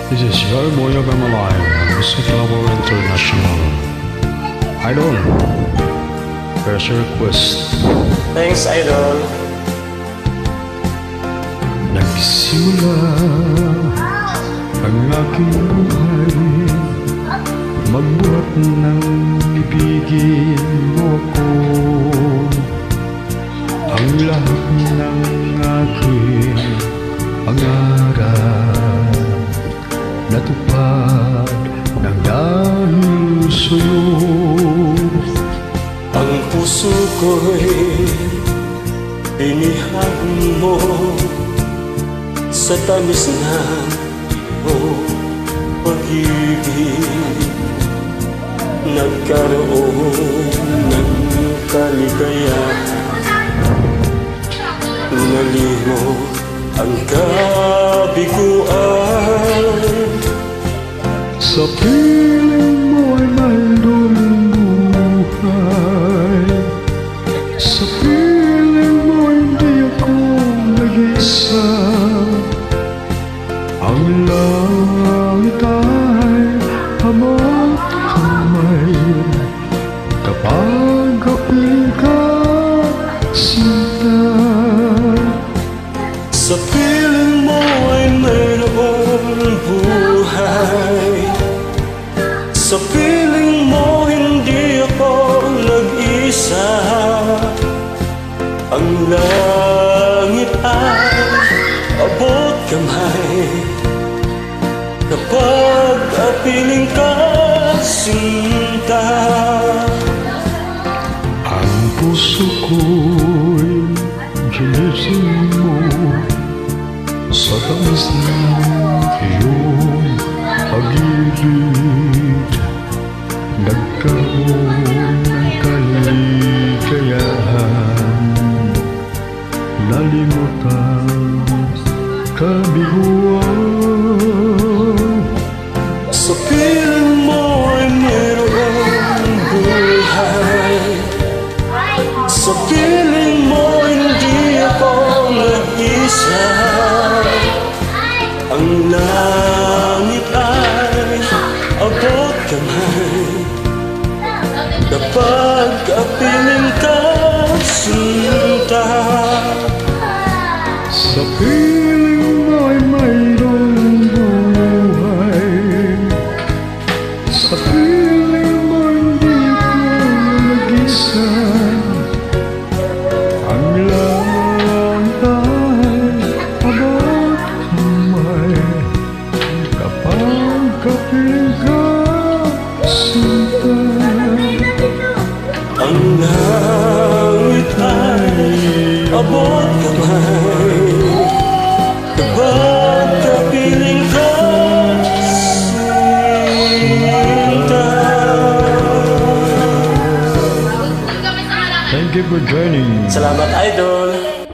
This is your Moyo Gamalay, Music Lover International. Idol, here's your request. Thanks, Idol. Nagsimula ang aking buhay, magbuhat ng ibigin mo ko. Ang lahat ng aking pangarap natupad ng dahil sa'yo. Ang puso ko'y inihan mo sa tamis na o pag-ibig. Nagkaroon ng kaligayahan, nalimot ang kabiguan. Sa piling mo'y mayroong buhay, sa piling mo hindi ako nag-isa. Ang langit ay hamot kamay kapag apiling ka, sinta. Sa piling mo ay mayroong buhay, sa piling mo hindi ako nag-isa. Ang langit ay abot kamay kapag apiling ka, sinta. Ang puso ko'y ginising mo sa tamis ng iyong pag-ibig. Nagkaroon ng kaligayahan, nalimutan kabiguan. Sa piling mo ay mayroong buhay, sa piling mo hindi ako nag-isa. Ang langit ay abot kamay kapag apiling ka, sinta. Sa piling mo'y mayroong buhay, sa piling mo hindi ko nag-isa. Ang langit ay abot kamay kapag kapiling ka, sinta. Ang langit ay abot kamay kapag kapiling ka, sinta. Thank you for joining. Salamat, Idol.